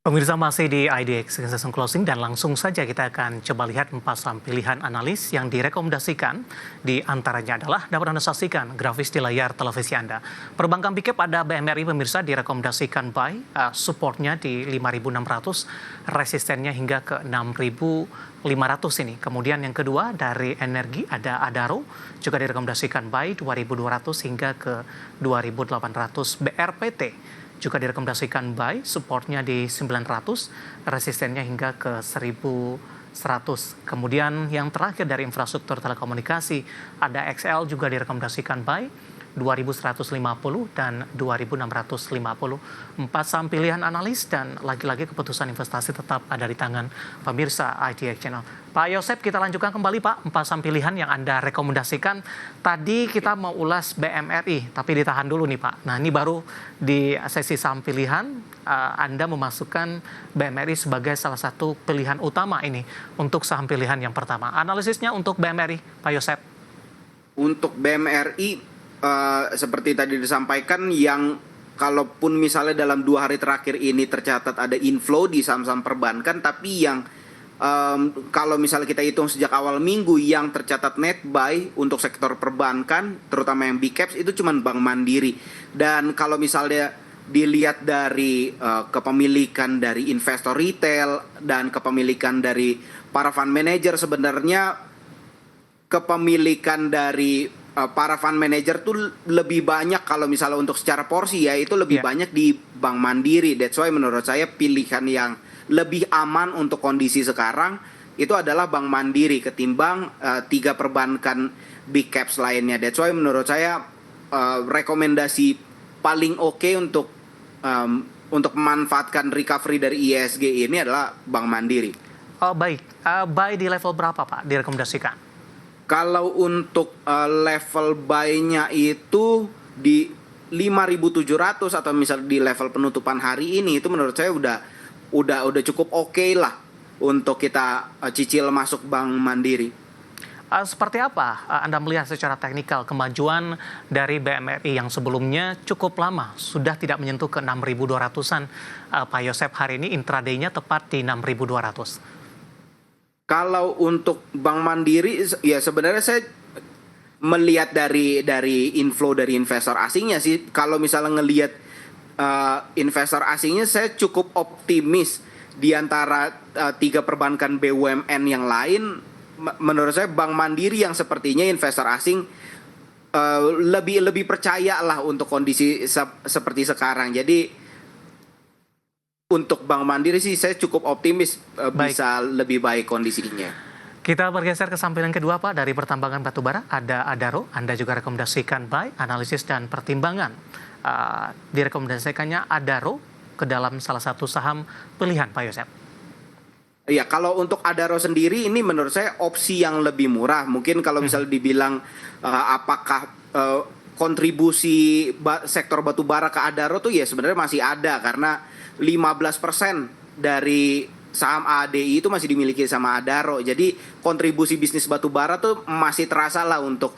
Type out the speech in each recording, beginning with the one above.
Pemirsa masih di IDX Session Closing dan langsung saja kita akan coba lihat 4 saham pilihan analis yang direkomendasikan. Di antaranya adalah dapat Anda saksikan grafis di layar televisi Anda. Perbankan big cap ada BMRI pemirsa direkomendasikan buy, supportnya di 5.600, resistennya hingga ke 6.500 ini. Kemudian yang kedua dari energi ada Adaro, juga direkomendasikan buy 2.200 hingga ke 2.800. BRPT juga direkomendasikan buy, supportnya di 900, resistennya hingga ke 1100. Kemudian yang terakhir dari infrastruktur telekomunikasi, ada XL juga direkomendasikan buy, 2.150 dan 2.650. 4 saham pilihan analis dan lagi-lagi keputusan investasi tetap ada di tangan pemirsa IDX Channel. Pak Yosep, kita lanjutkan kembali Pak, 4 saham pilihan yang Anda rekomendasikan. Tadi kita mau ulas BMRI, tapi ditahan dulu nih Pak. Nah ini baru di sesi saham pilihan, Anda memasukkan BMRI sebagai salah satu pilihan utama ini untuk saham pilihan yang pertama. Analisisnya untuk BMRI, Pak Yosep. Untuk BMRI, seperti tadi disampaikan, yang kalaupun misalnya dalam 2 hari terakhir ini tercatat ada inflow di saham-saham perbankan, tapi yang kalau misalnya kita hitung sejak awal minggu yang tercatat net buy untuk sektor perbankan, terutama yang big caps, itu cuma Bank Mandiri. Dan kalau misalnya dilihat dari kepemilikan dari investor retail dan kepemilikan dari para fund manager, sebenarnya kepemilikan dari para fund manager tuh lebih banyak kalau misalnya untuk secara porsi ya, itu lebih banyak di Bank Mandiri. That's why menurut saya pilihan yang lebih aman untuk kondisi sekarang itu adalah Bank Mandiri ketimbang 3 perbankan big caps lainnya. That's why menurut saya rekomendasi paling oke untuk memanfaatkan recovery dari ISG ini adalah Bank Mandiri. Oh baik, buy di level berapa Pak direkomendasikan? Kalau untuk level buy-nya itu di 5.700 atau misal di level penutupan hari ini, itu menurut saya udah cukup oke lah untuk kita cicil masuk Bank Mandiri. Seperti apa Anda melihat secara teknikal kemajuan dari BMRI yang sebelumnya cukup lama sudah tidak menyentuh ke 6.200-an, Pak Yosep, hari ini intraday-nya tepat di 6.200? Kalau untuk Bank Mandiri, ya sebenarnya saya melihat dari inflow dari investor asingnya sih. Kalau misalnya ngelihat investor asingnya, saya cukup optimis di antara 3 perbankan BUMN yang lain. Menurut saya Bank Mandiri yang sepertinya investor asing lebih percaya lah untuk kondisi seperti sekarang. Jadi untuk Bank Mandiri sih saya cukup optimis bisa lebih baik kondisinya. Kita bergeser ke samping kedua Pak, dari pertambangan batubara ada Adaro. Anda juga rekomendasikan buy, analisis dan pertimbangan. Direkomendasikannya Adaro ke dalam salah satu saham pilihan Pak Yosep. Ya, kalau untuk Adaro sendiri ini menurut saya opsi yang lebih murah. Mungkin kalau misalnya dibilang apakah kontribusi sektor batubara ke Adaro tuh ya sebenarnya masih ada, karena 15% dari saham ADI itu masih dimiliki sama Adaro. Jadi kontribusi bisnis batubara tuh masih terasa lah untuk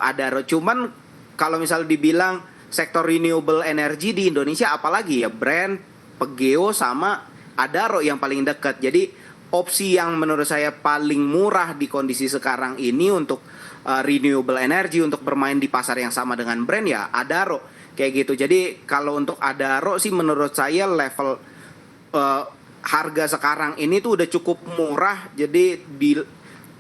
Adaro. Cuman kalau misalnya dibilang sektor renewable energy di Indonesia, apalagi ya Brent, Pegeo sama Adaro yang paling dekat. Jadi opsi yang menurut saya paling murah di kondisi sekarang ini untuk renewable energy, untuk bermain di pasar yang sama dengan Brent, ya Adaro. Kayak gitu. Jadi kalau untuk Adaro sih menurut saya level harga sekarang ini tuh udah cukup murah. Jadi di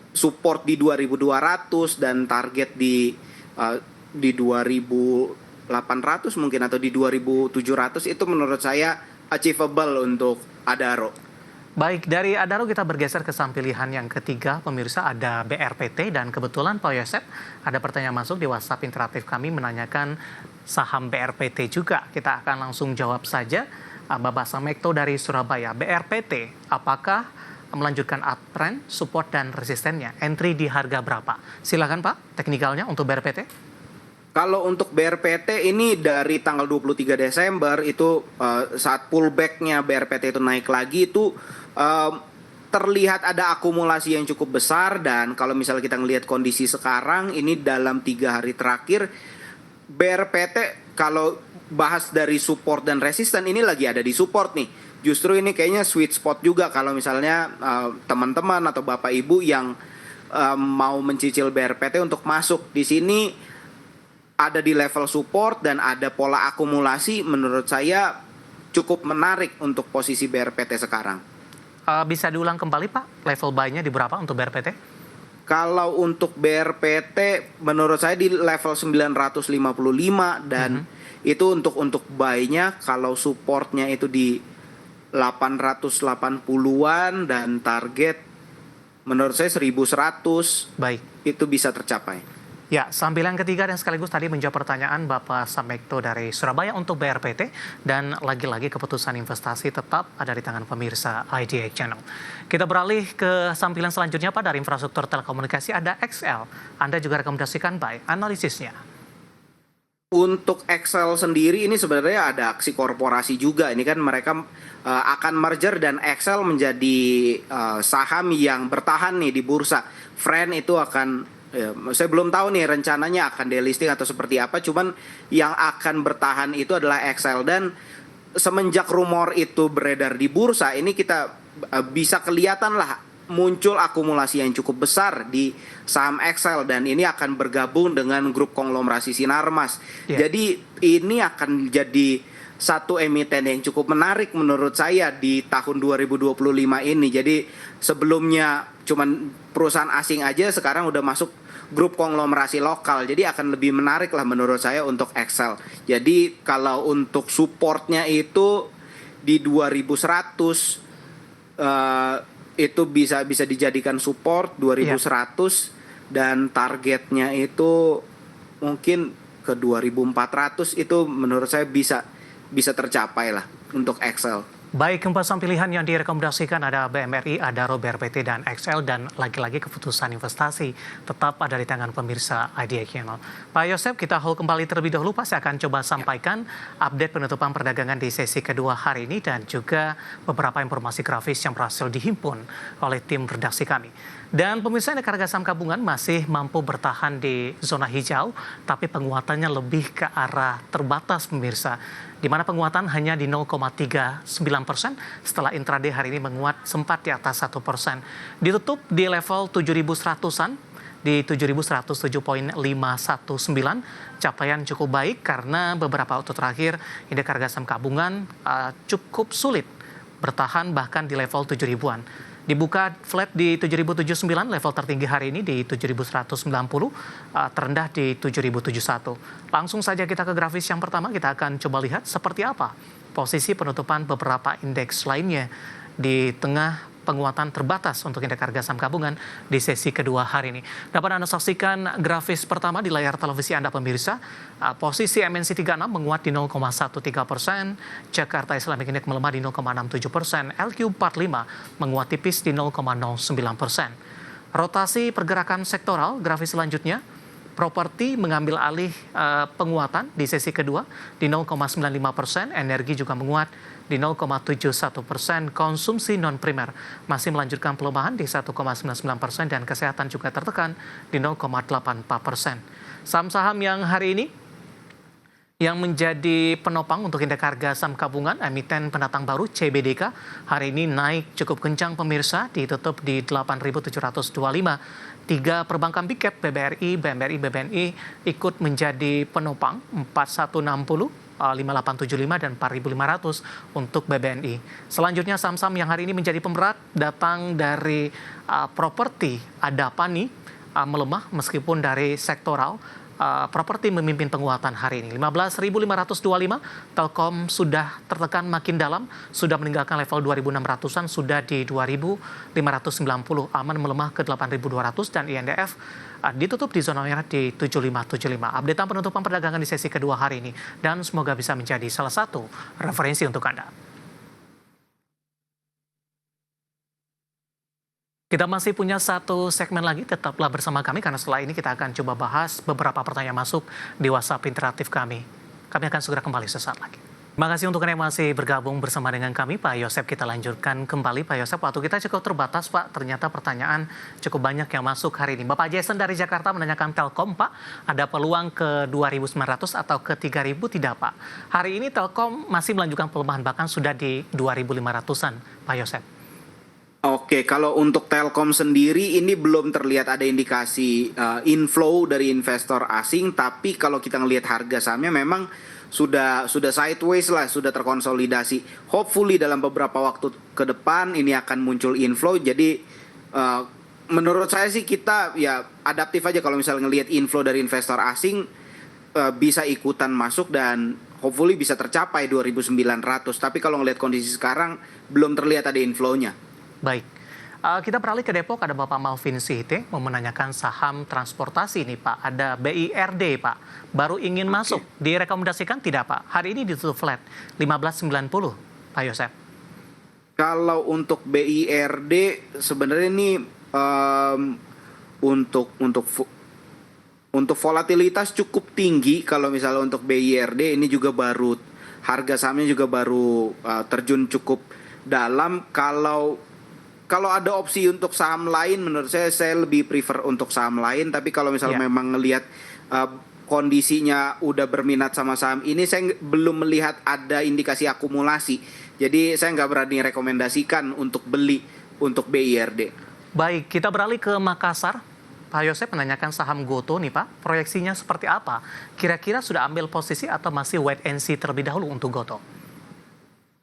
support di 2.200 dan target di 2.800 mungkin atau di 2.700, itu menurut saya achievable untuk Adaro. Baik, dari Adaro kita bergeser ke saham pilihan yang ketiga, pemirsa, ada BRPT. Dan kebetulan Pak Yosep, ada pertanyaan masuk di WhatsApp interaktif kami menanyakan saham BRPT juga. Kita akan langsung jawab saja. Bapak Samekto dari Surabaya, BRPT apakah melanjutkan uptrend, support dan resistennya? Entry di harga berapa? Silakan Pak, teknikalnya untuk BRPT. Kalau untuk BRPT ini dari tanggal 23 Desember itu saat pullback-nya BRPT itu naik lagi, itu terlihat ada akumulasi yang cukup besar. Dan kalau misalnya kita ngelihat kondisi sekarang ini dalam 3 hari terakhir, BRPT kalau bahas dari support dan resisten, ini lagi ada di support nih. justru ini kayaknya sweet spot juga kalau misalnya teman-teman atau Bapak Ibu yang mau mencicil BRPT untuk masuk di sini ada di level support dan ada pola akumulasi, menurut saya cukup menarik untuk posisi BRPT sekarang. Bisa diulang kembali Pak, level buy-nya di berapa untuk BRPT? Kalau untuk BRPT menurut saya di level 955 dan itu untuk buy-nya, kalau supportnya itu di 880-an dan target menurut saya 1100. Baik. Itu bisa tercapai. Ya, sambil yang ketiga dan sekaligus tadi menjawab pertanyaan Bapak Samekto dari Surabaya untuk BRPT, dan lagi-lagi keputusan investasi tetap ada di tangan pemirsa IDX Channel. Kita beralih ke sampilan selanjutnya Pak, dari infrastruktur telekomunikasi ada XL. Anda juga rekomendasikan buy, analisisnya. Untuk Excel sendiri ini sebenarnya ada aksi korporasi juga. Ini kan mereka akan merger dan Excel menjadi saham yang bertahan nih di bursa. Friend itu akan, saya belum tahu nih rencananya akan delisting atau seperti apa. Cuman yang akan bertahan itu adalah Excel, dan semenjak rumor itu beredar di bursa ini kita bisa kelihatan lah muncul akumulasi yang cukup besar di saham Excel, dan ini akan bergabung dengan grup konglomerasi Sinarmas. Jadi ini akan jadi satu emiten yang cukup menarik menurut saya di tahun 2025 ini. Jadi sebelumnya cuman perusahaan asing aja, sekarang udah masuk grup konglomerasi lokal. Jadi akan lebih menarik lah menurut saya untuk Excel. Jadi kalau untuk supportnya itu di 2100, itu bisa dijadikan support 2100 dan targetnya itu mungkin ke 2400, itu menurut saya bisa tercapai lah untuk Excel. Baik, keempat pilihan yang direkomendasikan ada BMRI, Adaro, BRPT, dan XL, dan lagi-lagi keputusan investasi tetap ada di tangan pemirsa IDX Channel. Pak Yosef, kita hold kembali terlebih dahulu Pak, saya akan coba sampaikan update penutupan perdagangan di sesi kedua hari ini dan juga beberapa informasi grafis yang berhasil dihimpun oleh tim redaksi kami. Dan pemirsa, indeks harga saham gabungan masih mampu bertahan di zona hijau, tapi penguatannya lebih ke arah terbatas pemirsa, di mana penguatan hanya di 0,39% setelah intraday hari ini menguat sempat di atas 1%. Ditutup di level 7.100-an, di 7.107.519, capaian cukup baik karena beberapa waktu terakhir indeks harga saham gabungan cukup sulit bertahan bahkan di level 7.000-an. Dibuka flat di 7.079, level tertinggi hari ini di 7.190, terendah di 7.071. Langsung saja kita ke grafis yang pertama, kita akan coba lihat seperti apa posisi penutupan beberapa indeks lainnya di tengah penguatan terbatas untuk indeks harga saham gabungan di sesi kedua hari ini. Dapat Anda saksikan grafis pertama di layar televisi Anda pemirsa. Posisi MNC 36 menguat di 0,13%, Jakarta Islamic Index melemah di 0,67%, LQ45 menguat tipis di 0,09%. Rotasi pergerakan sektoral, grafis selanjutnya, properti mengambil alih penguatan di sesi kedua di 0,95%, energi juga menguat di 0,71%, konsumsi non-primer masih melanjutkan pelemahan di 1,99% dan kesehatan juga tertekan di 0,84%. Saham-saham yang hari ini yang menjadi penopang untuk indeks harga saham gabungan emiten pendatang baru CBDK hari ini naik cukup kencang pemirsa, ditutup di 8.725. Tiga perbankan big cap BBRI, BMRI, BBNI ikut menjadi penopang 4160, 5875 dan 4500 untuk BBNI. Selanjutnya saham-saham yang hari ini menjadi pemberat datang dari properti. Adapani melemah meskipun dari sektoral properti memimpin penguatan hari ini. 15.525, Telkom sudah tertekan makin dalam, sudah meninggalkan level 2.600-an, sudah di 2.590, Aman melemah ke 8.200 dan INDF ditutup di zona merah di 7575. Updatean penutupan perdagangan di sesi kedua hari ini dan semoga bisa menjadi salah satu referensi untuk Anda. Kita masih punya satu segmen lagi, tetaplah bersama kami karena setelah ini kita akan coba bahas beberapa pertanyaan masuk di WhatsApp interaktif kami. Kami akan segera kembali sesaat lagi. Terima kasih untuk yang masih bergabung bersama dengan kami, Pak Yosep. Kita lanjutkan kembali, Pak Yosep. Waktu kita cukup terbatas, Pak. Ternyata pertanyaan cukup banyak yang masuk hari ini. Bapak Jason dari Jakarta menanyakan Telkom, Pak. Ada peluang ke 2.900 atau ke 3.000 tidak, Pak? Hari ini Telkom masih melanjutkan pelemahan, bahkan sudah di 2.500-an, Pak Yosep. Oke, kalau untuk Telkom sendiri ini belum terlihat ada indikasi inflow dari investor asing, tapi kalau kita ngelihat harga sahamnya memang sudah sideways lah, sudah terkonsolidasi. Hopefully dalam beberapa waktu ke depan ini akan muncul inflow. Jadi menurut saya sih kita ya adaptif aja kalau misalnya ngelihat inflow dari investor asing bisa ikutan masuk dan hopefully bisa tercapai 2.900. Tapi kalau ngelihat kondisi sekarang belum terlihat ada inflow-nya. Baik, kita beralih ke Depok, ada Bapak Malvin Sihite mau menanyakan saham transportasi nih Pak. Ada BIRD Pak, baru ingin masuk, direkomendasikan tidak Pak? Hari ini ditutup flat, 15.90 Pak Yosep. Kalau untuk BIRD sebenarnya ini untuk volatilitas cukup tinggi. Kalau misalnya untuk BIRD ini juga baru, harga sahamnya juga baru terjun cukup dalam. Kalau ada opsi untuk saham lain, menurut saya lebih prefer untuk saham lain. Tapi kalau misalnya memang ngelihat kondisinya udah berminat sama saham ini, saya belum melihat ada indikasi akumulasi. Jadi saya nggak berani rekomendasikan untuk beli untuk BIRD. Baik, kita beralih ke Makassar. Pak Yosep menanyakan saham Goto nih Pak, proyeksinya seperti apa? Kira-kira sudah ambil posisi atau masih wait and see terlebih dahulu untuk Goto?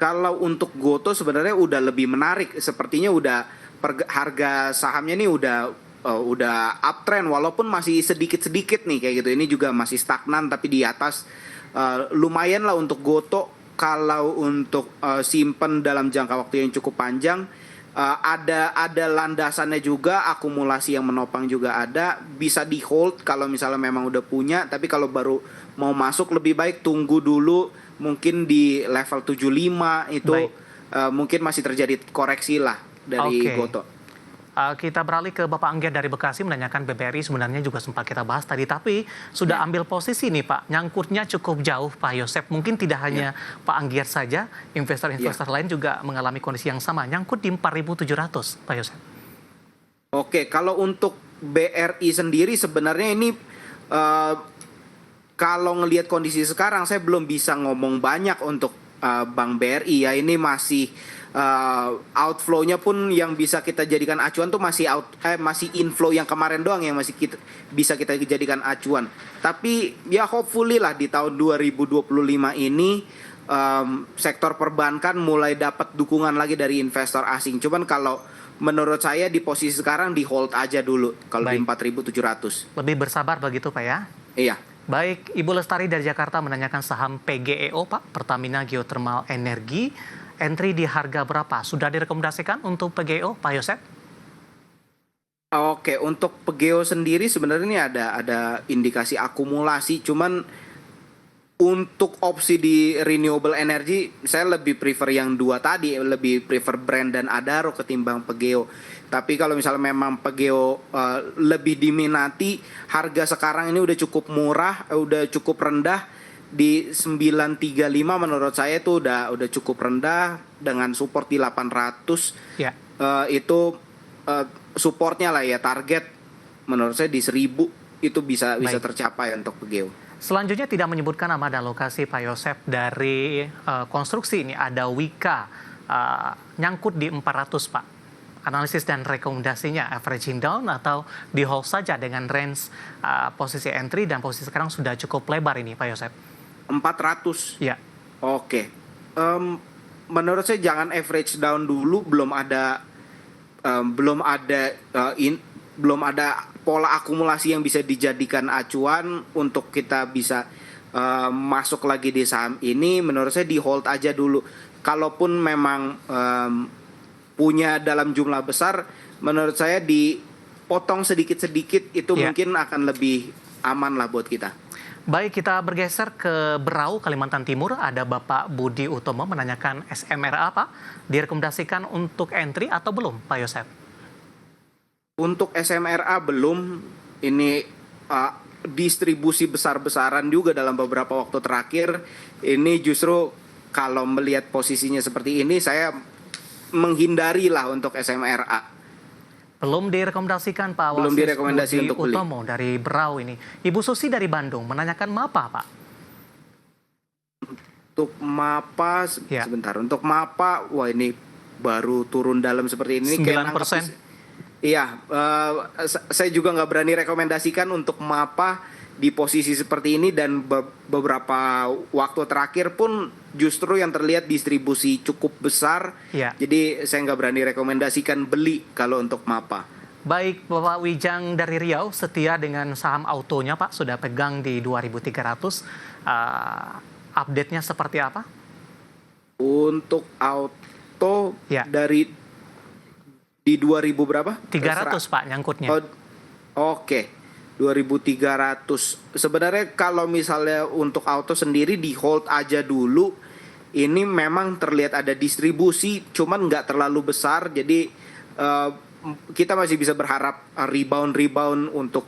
Kalau untuk Goto sebenarnya udah lebih menarik, sepertinya harga sahamnya nih udah uptrend walaupun masih sedikit-sedikit nih kayak gitu. Ini juga masih stagnan tapi di atas, lumayan lah untuk Goto. Kalau untuk simpen dalam jangka waktu yang cukup panjang, ada landasannya juga, akumulasi yang menopang juga ada, bisa di hold kalau misalnya memang udah punya. Tapi kalau baru mau masuk lebih baik tunggu dulu. Mungkin di level 75 itu mungkin masih terjadi koreksi lah dari Goto. Kita beralih ke Bapak Angger dari Bekasi menanyakan BBRI, sebenarnya juga sempat kita bahas tadi, tapi sudah ambil posisi nih Pak, nyangkutnya cukup jauh Pak Yosep. Mungkin tidak hanya Pak Angger saja, investor-investor lain juga mengalami kondisi yang sama, nyangkut di 4.700 Pak Yosep. Oke, kalau untuk BRI sendiri sebenarnya ini kalau ngelihat kondisi sekarang saya belum bisa ngomong banyak untuk Bank BRI ya. Ini masih outflow-nya pun yang bisa kita jadikan acuan tuh masih inflow yang kemarin doang yang bisa kita jadikan acuan. Tapi ya hopefully lah di tahun 2025 ini sektor perbankan mulai dapat dukungan lagi dari investor asing. Cuman kalau menurut saya di posisi sekarang di hold aja dulu kalau di 4.700. Lebih bersabar begitu Pak ya? Iya. Baik, Ibu Lestari dari Jakarta menanyakan saham PGEO Pak, Pertamina Geothermal Energi, entry di harga berapa? Sudah direkomendasikan untuk PGEO Pak Yosep? Oke, untuk PGEO sendiri sebenarnya ini ada indikasi akumulasi, cuman untuk opsi di renewable energy saya lebih prefer yang dua tadi, lebih prefer Brand dan Adaro ketimbang PGEO. Tapi kalau misalnya memang PGEO lebih diminati, harga sekarang ini udah cukup murah, udah cukup rendah di 935 menurut saya itu udah cukup rendah dengan support di 800. Ya. Itu supportnya lah ya, target menurut saya di 1000 itu bisa tercapai untuk PGEO. Selanjutnya tidak menyebutkan nama dan lokasi Pak Yosep dari konstruksi ini ada Wika nyangkut di 400 Pak. Analisis dan rekomendasinya averaging down atau di hold saja dengan range posisi entry dan posisi sekarang sudah cukup lebar ini Pak Yosep. 400. Ya. Oke. Menurut saya jangan average down dulu, belum ada pola akumulasi yang bisa dijadikan acuan untuk kita bisa masuk lagi di saham ini. Menurut saya di hold aja dulu. Kalaupun memang punya dalam jumlah besar, menurut saya dipotong sedikit-sedikit itu mungkin akan lebih aman lah buat kita. Baik, kita bergeser ke Berau, Kalimantan Timur. Ada Bapak Budi Utomo menanyakan SMRA Pak, direkomendasikan untuk entry atau belum Pak Yosep? Untuk SMRA belum, ini distribusi besar-besaran juga dalam beberapa waktu terakhir. Ini justru kalau melihat posisinya seperti ini, saya menghindari lah untuk SMRA. Belum direkomendasikan Pak Belum Wasis direkomendasi Budi untuk beli. Utomo dari Berau ini. Ibu Susi dari Bandung menanyakan MAPA, Pak. Untuk MAPA, Ya. sebentar. Untuk MAPA, wah ini baru turun dalam seperti ini. 9%. Iya, saya juga nggak berani rekomendasikan untuk MAPA di posisi seperti ini, dan beberapa waktu terakhir pun justru yang terlihat distribusi cukup besar. Ya. Jadi saya nggak berani rekomendasikan beli kalau untuk MAPA. Baik, Bapak Wijang dari Riau, setia dengan saham autonya Pak, sudah pegang di 2.300. Update-nya seperti apa? Untuk auto Ya. di 2000 berapa? 300 Pak nyangkutnya. Oke. 2.300. Sebenarnya kalau misalnya untuk auto sendiri di hold aja dulu. Ini memang terlihat ada distribusi, cuman nggak terlalu besar. Jadi kita masih bisa berharap rebound untuk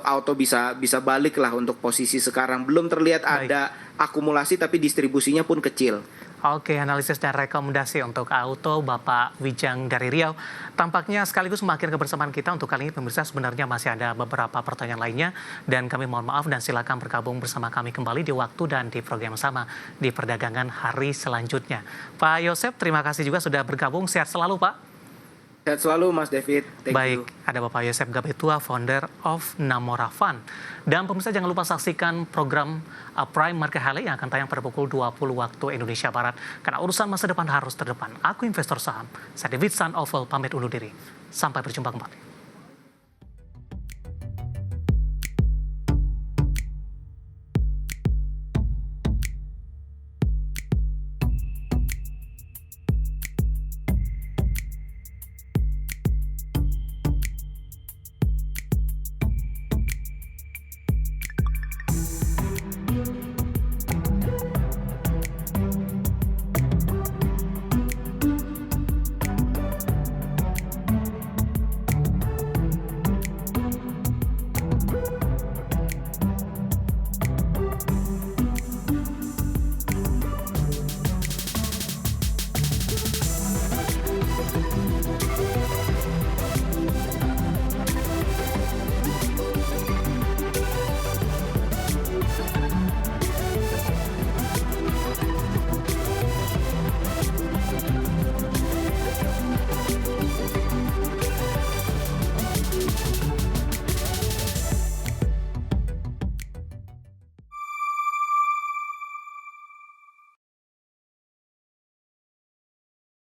auto bisa balik lah untuk posisi sekarang. Belum terlihat ada akumulasi, tapi distribusinya pun kecil. Oke, analisis dan rekomendasi untuk auto Bapak Wijang dari Riau. Tampaknya sekaligus mengakhiri kebersamaan kita untuk kali ini, pemirsa. Sebenarnya masih ada beberapa pertanyaan lainnya, dan kami mohon maaf dan silakan bergabung bersama kami kembali di waktu dan di program sama di perdagangan hari selanjutnya. Pak Yosep, terima kasih juga sudah bergabung. Sehat selalu Pak. Sehat selalu Mas David. Thank Baik, you. ada Bapak Yosep Gabetua, founder of Namora Fund. Dan pemirsa jangan lupa saksikan program Prime Market Hale yang akan tayang pada pukul 20 waktu Indonesia Barat. Karena urusan masa depan harus terdepan. Aku investor saham. Saya David San Oval pamit undur diri. Sampai berjumpa kembali.